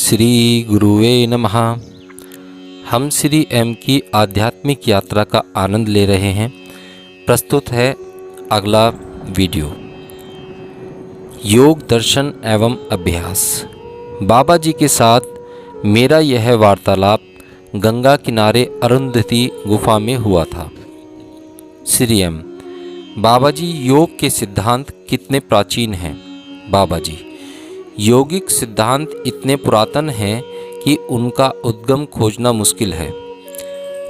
श्री गुरुवे नमः। हम श्री एम की आध्यात्मिक यात्रा का आनंद ले रहे हैं। प्रस्तुत है अगला वीडियो, योग दर्शन एवं अभ्यास। बाबा जी के साथ मेरा यह वार्तालाप गंगा किनारे अरुंधति गुफा में हुआ था। श्री एम: बाबा जी, योग के सिद्धांत कितने प्राचीन हैं। बाबा जी: यौगिक सिद्धांत इतने पुरातन हैं कि उनका उद्गम खोजना मुश्किल है।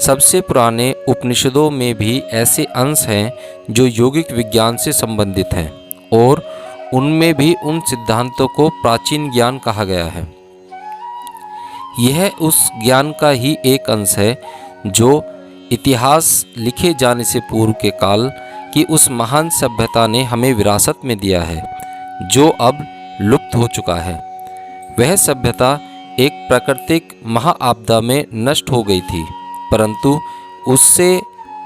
सबसे पुराने उपनिषदों में भी ऐसे अंश हैं जो यौगिक विज्ञान से संबंधित हैं और उनमें भी उन सिद्धांतों को प्राचीन ज्ञान कहा गया है। यह उस ज्ञान का ही एक अंश है जो इतिहास लिखे जाने से पूर्व के काल की उस महान सभ्यता ने हमें विरासत में दिया है, जो अब लुप्त हो चुका है। वह सभ्यता एक प्राकृतिक महाआपदा में नष्ट हो गई थी, परंतु उससे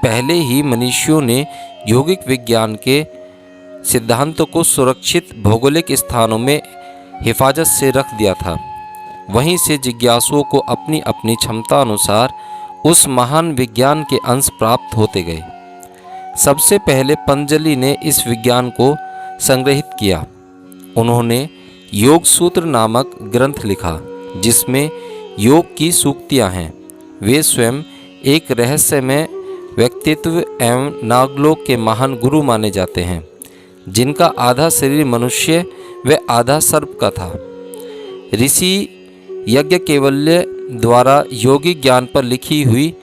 पहले ही मनुष्यों ने यौगिक विज्ञान के सिद्धांतों को सुरक्षित भौगोलिक स्थानों में हिफाजत से रख दिया था। वहीं से जिज्ञासुओं को अपनी अपनी क्षमता अनुसार उस महान विज्ञान के अंश प्राप्त होते गए। सबसे पहले पतंजलि ने इस विज्ञान को संग्रहित किया। उन्होंने योग सूत्र नामक ग्रंथ लिखा, जिसमें योग की सूक्तियाँ हैं। वे स्वयं एक रहस्यमय व्यक्तित्व एवं नागलोक के महान गुरु माने जाते हैं, जिनका आधा शरीर मनुष्य व आधा सर्प का था। ऋषि याज्ञवल्क्य द्वारा योगिक ज्ञान पर लिखी हुई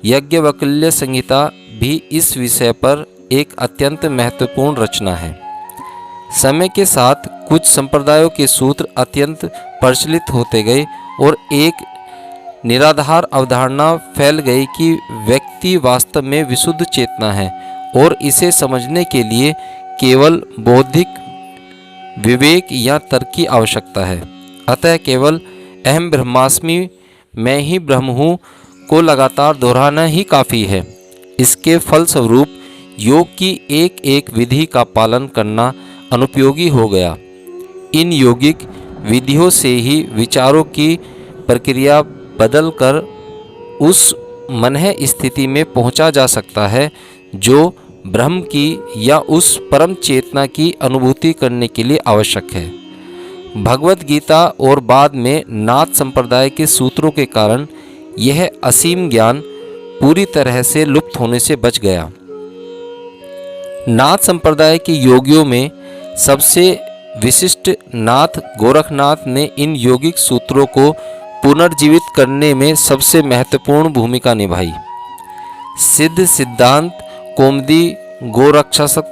याज्ञवल्क्य संहिता भी इस विषय पर एक अत्यंत महत्वपूर्ण रचना है। समय के साथ कुछ संप्रदायों के सूत्र अत्यंत प्रचलित होते गए और एक निराधार अवधारणा फैल गई कि व्यक्ति वास्तव में विशुद्ध चेतना है और इसे समझने के लिए केवल बौद्धिक विवेक या तर्क की आवश्यकता है। अतः केवल अहम ब्रह्मास्मि, मैं ही ब्रह्म हूँ को लगातार दोहराना ही काफ़ी है। इसके फलस्वरूप योग की एक एक विधि का पालन करना अनुपयोगी हो गया। इन यौगिक विधियों से ही विचारों की प्रक्रिया बदलकर उस मनह स्थिति में पहुंचा जा सकता है जो ब्रह्म की या उस परम चेतना की अनुभूति करने के लिए आवश्यक है। भगवत गीता और बाद में नाथ संप्रदाय के सूत्रों के कारण यह असीम ज्ञान पूरी तरह से लुप्त होने से बच गया। नाथ संप्रदाय के योगियों में सबसे विशिष्ट नाथ गोरखनाथ ने इन यौगिक सूत्रों को पुनर्जीवित करने में सबसे महत्वपूर्ण भूमिका निभाई। सिद्ध सिद्धांत, कौमुदी, गोरक्षासक,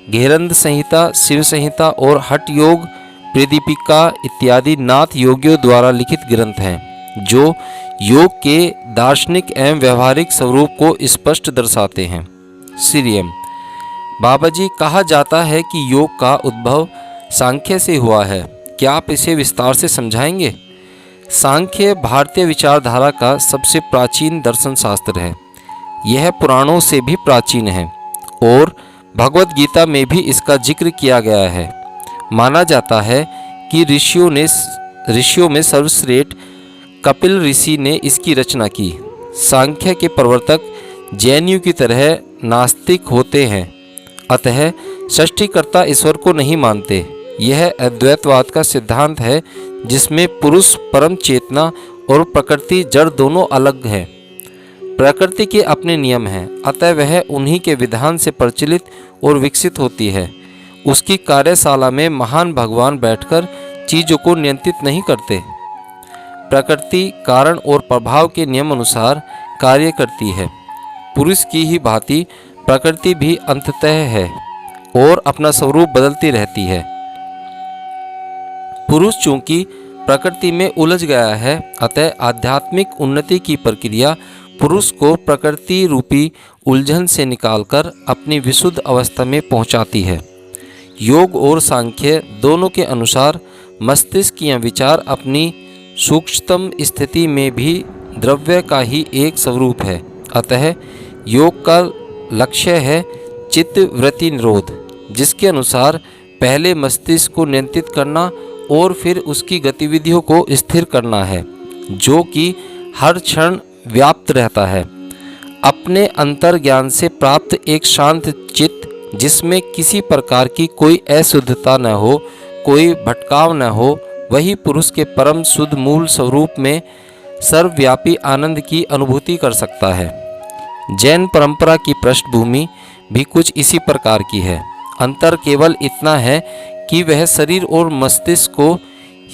घेरंद संहिता, शिव संहिता और हठ योग प्रदीपिका इत्यादि नाथ योगियों द्वारा लिखित ग्रंथ हैं, जो योग के दार्शनिक एवं व्यवहारिक स्वरूप को स्पष्ट दर्शाते हैं। श्री एम: बाबा जी, कहा जाता है कि योग का उद्भव सांख्य से हुआ है। क्या आप इसे विस्तार से समझाएंगे। सांख्य भारतीय विचारधारा का सबसे प्राचीन दर्शन शास्त्र है। यह पुराणों से भी प्राचीन है और भगवत गीता में भी इसका जिक्र किया गया है। माना जाता है कि ऋषियों में सर्वश्रेष्ठ कपिल ऋषि ने इसकी रचना की। सांख्य के प्रवर्तक जैनियों की तरह नास्तिक होते हैं, अतः सृष्टिकर्ता ईश्वर को नहीं मानते। यह अद्वैतवाद का सिद्धांत है, जिसमें पुरुष परम चेतना और प्रकृति जड़ दोनों अलग हैं। प्रकृति के अपने नियम हैं, अतः वह उन्हीं के विधान से प्रचलित और विकसित होती है। उसकी कार्यशाला में महान भगवान बैठकर चीज़ों को नियंत्रित नहीं करते। प्रकृति कारण और प्रभाव के नियम अनुसार कार्य करती है। पुरुष की ही भांति प्रकृति भी अंततः है और अपना स्वरूप बदलती रहती है। पुरुष चूंकि प्रकृति में उलझ गया है, अतः आध्यात्मिक उन्नति की प्रक्रिया पुरुष को प्रकृति रूपी उलझन से निकालकर अपनी विशुद्ध अवस्था में पहुंचाती है। योग और सांख्य दोनों के अनुसार मस्तिष्क या विचार अपनी सूक्ष्मतम स्थिति में भी द्रव्य का ही एक स्वरूप है। अतः योग का लक्ष्य है चित्त वृत्ति निरोध, जिसके अनुसार पहले मस्तिष्क को नियंत्रित करना और फिर उसकी गतिविधियों को स्थिर करना है, जो कि हर क्षण व्याप्त रहता है। अपने अंतर्ज्ञान से प्राप्त एक शांत चित्त जिसमें किसी प्रकार की कोई अशुद्धता न हो, कोई भटकाव न हो, वही पुरुष के परम शुद्ध मूल स्वरूप में सर्वव्यापी आनंद की अनुभूति कर सकता है। जैन परंपरा की पृष्ठभूमि भी कुछ इसी प्रकार की है। अंतर केवल इतना है कि वह शरीर और मस्तिष्क को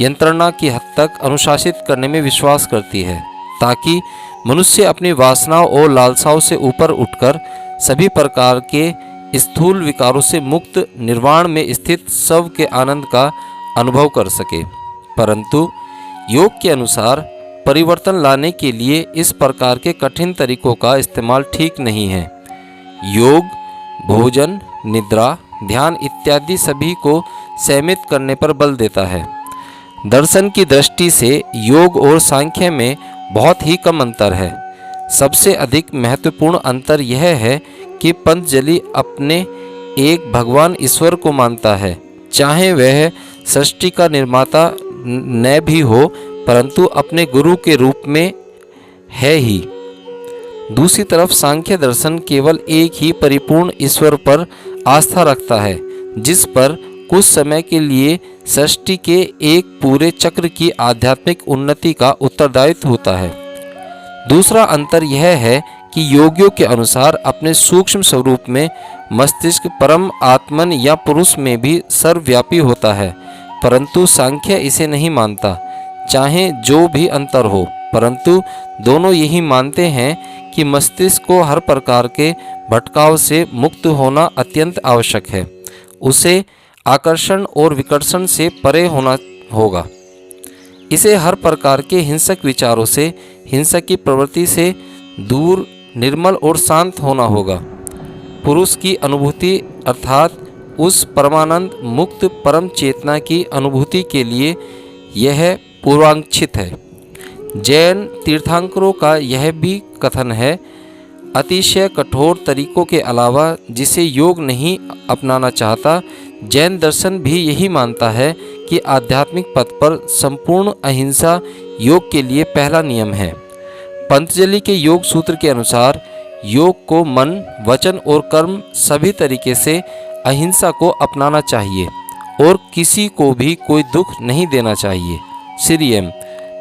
यंत्रणा की हद तक अनुशासित करने में विश्वास करती है, ताकि मनुष्य अपनी वासनाओं और लालसाओं से ऊपर उठकर सभी प्रकार के स्थूल विकारों से मुक्त निर्वाण में स्थित स्व के आनंद का अनुभव कर सके। परंतु योग के अनुसार परिवर्तन लाने के लिए इस प्रकार के कठिन तरीकों का इस्तेमाल ठीक नहीं है। योग भोजन, निद्रा, ध्यान इत्यादि सभी को संयमित करने पर बल देता है। दर्शन की दृष्टि से योग और सांख्य में बहुत ही कम अंतर है। सबसे अधिक महत्वपूर्ण अंतर यह है कि पतंजलि अपने एक भगवान ईश्वर को मानता है, चाहे वह सृष्टि का निर्माता न भी हो, परंतु अपने गुरु के रूप में है ही। दूसरी तरफ सांख्य दर्शन केवल एक ही परिपूर्ण ईश्वर पर आस्था रखता है, जिस पर कुछ समय के लिए सृष्टि के एक पूरे चक्र की आध्यात्मिक उन्नति का उत्तरदायित्व होता है। दूसरा अंतर यह है कि योगियों के अनुसार अपने सूक्ष्म स्वरूप में मस्तिष्क परम आत्मन या पुरुष में भी सर्वव्यापी होता है, परंतु सांख्य इसे नहीं मानता, चाहे जो भी अंतर हो। परंतु दोनों यही मानते हैं कि मस्तिष्क को हर प्रकार के भटकाव से मुक्त होना अत्यंत आवश्यक है। उसे आकर्षण और विकर्षण से परे होना होगा। इसे हर प्रकार के हिंसक विचारों से, हिंसक की प्रवृत्ति से दूर, निर्मल और शांत होना होगा। पुरुष की अनुभूति अर्थात उस परमानंद मुक्त परम चेतना की अनुभूति के लिए यह पूर्वांक्षित है। जैन तीर्थंकरों का यह भी कथन है, अतिशय कठोर तरीकों के अलावा जिसे योग नहीं अपनाना चाहता, जैन दर्शन भी यही मानता है कि आध्यात्मिक पथ पर संपूर्ण अहिंसा योग के लिए पहला नियम है। पतंजलि के योग सूत्र के अनुसार योग को मन, वचन और कर्म सभी तरीके से अहिंसा को अपनाना चाहिए और किसी को भी कोई दुख नहीं देना चाहिए। श्री एम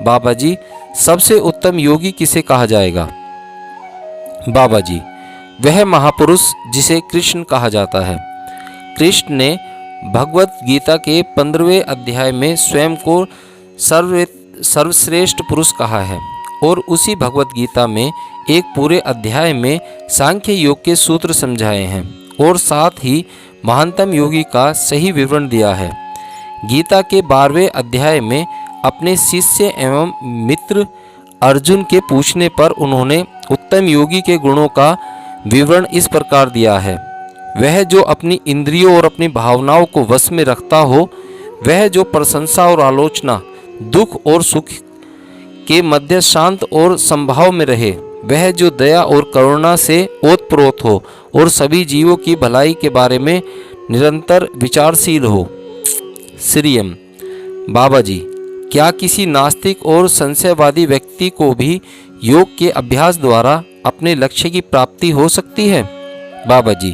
बाबा जी, सबसे उत्तम योगी किसे कहा जाएगा? बाबा जी, वह महापुरुष जिसे कृष्ण कहा जाता है। कृष्ण ने भगवत गीता के 15वें अध्याय में स्वयं को सर्वश्रेष्ठ पुरुष कहा है और उसी भगवत गीता में एक पूरे अध्याय में सांख्य योग के सूत्र समझाए हैं और साथ ही महानतम योगी का सही विवरण दिया है। गीता के 12वें अध्याय में अपने शिष्य एवं मित्र अर्जुन के पूछने पर उन्होंने उत्तम योगी के गुणों का विवरण इस प्रकार दिया है, वह जो अपनी इंद्रियों और अपनी भावनाओं को वश में रखता हो, वह जो प्रशंसा और आलोचना, दुख और सुख के मध्य शांत और समभाव में रहे, वह जो दया और करुणा से ओतप्रोत हो और सभी जीवों की भलाई के बारे में निरंतर विचारशील हो। श्री एम बाबा जी, क्या किसी नास्तिक और संशयवादी व्यक्ति को भी योग के अभ्यास द्वारा अपने लक्ष्य की प्राप्ति हो सकती है? बाबा जी,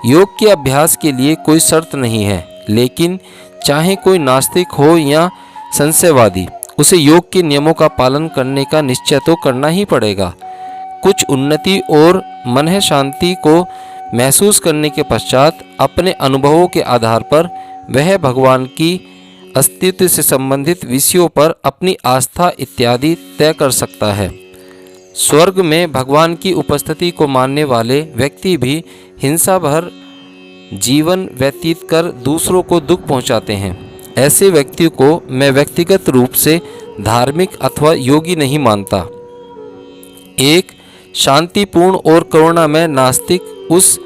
योग के अभ्यास के लिए कोई शर्त नहीं है, लेकिन चाहे कोई नास्तिक हो या संशयवादी, उसे योग के नियमों का पालन करने का निश्चय तो करना ही पड़ेगा। कुछ उन्नति और मन शांति को महसूस करने के पश्चात अपने अनुभवों के आधार पर वह भगवान की अस्तित्व से संबंधित विषयों पर अपनी आस्था इत्यादि तय कर सकता है। स्वर्ग में भगवान की उपस्थिति को मानने वाले व्यक्ति भी हिंसा भर जीवन व्यतीत कर दूसरों को दुख पहुंचाते हैं। ऐसे व्यक्ति को मैं व्यक्तिगत रूप से धार्मिक अथवा योगी नहीं मानता। एक शांतिपूर्ण और करुणामय नास्तिक उस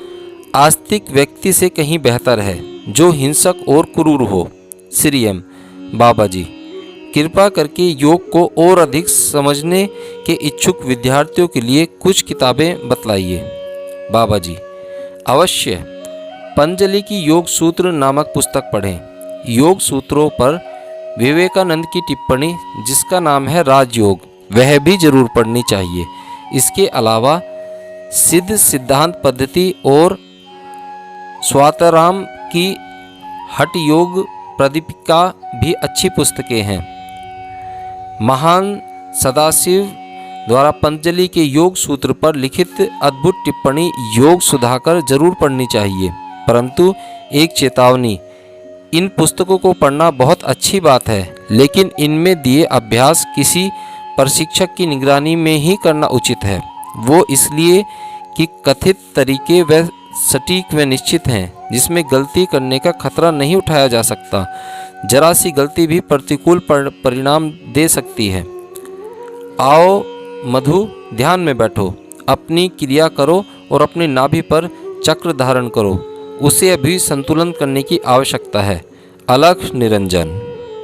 आस्तिक व्यक्ति से कहीं बेहतर है जो हिंसक और क्रूर हो। श्री एम बाबा जी, कृपा करके योग को और अधिक समझने के इच्छुक विद्यार्थियों के लिए कुछ किताबें बतलाइए। बाबा जी, अवश्य। पतंजलि की योग सूत्र नामक पुस्तक पढ़ें। योग सूत्रों पर विवेकानंद की टिप्पणी जिसका नाम है राजयोग, वह भी जरूर पढ़नी चाहिए। इसके अलावा सिद्ध सिद्धांत पद्धति और स्वातराम की हठ योग प्रदीपिका भी अच्छी पुस्तकें हैं। महान सदाशिव द्वारा पतंजलि के योग सूत्र पर लिखित अद्भुत टिप्पणी योग सुधाकर जरूर पढ़नी चाहिए। परंतु एक चेतावनी, इन पुस्तकों को पढ़ना बहुत अच्छी बात है, लेकिन इनमें दिए अभ्यास किसी प्रशिक्षक की निगरानी में ही करना उचित है। वो इसलिए कि कथित तरीके व सटीक व निश्चित हैं, जिसमें गलती करने का खतरा नहीं उठाया जा सकता। जरा सी गलती भी प्रतिकूल परिणाम दे सकती है। आओ मधु, ध्यान में बैठो, अपनी क्रिया करो और अपनी नाभि पर चक्र धारण करो। उसे अभी संतुलन करने की आवश्यकता है। अलख निरंजन।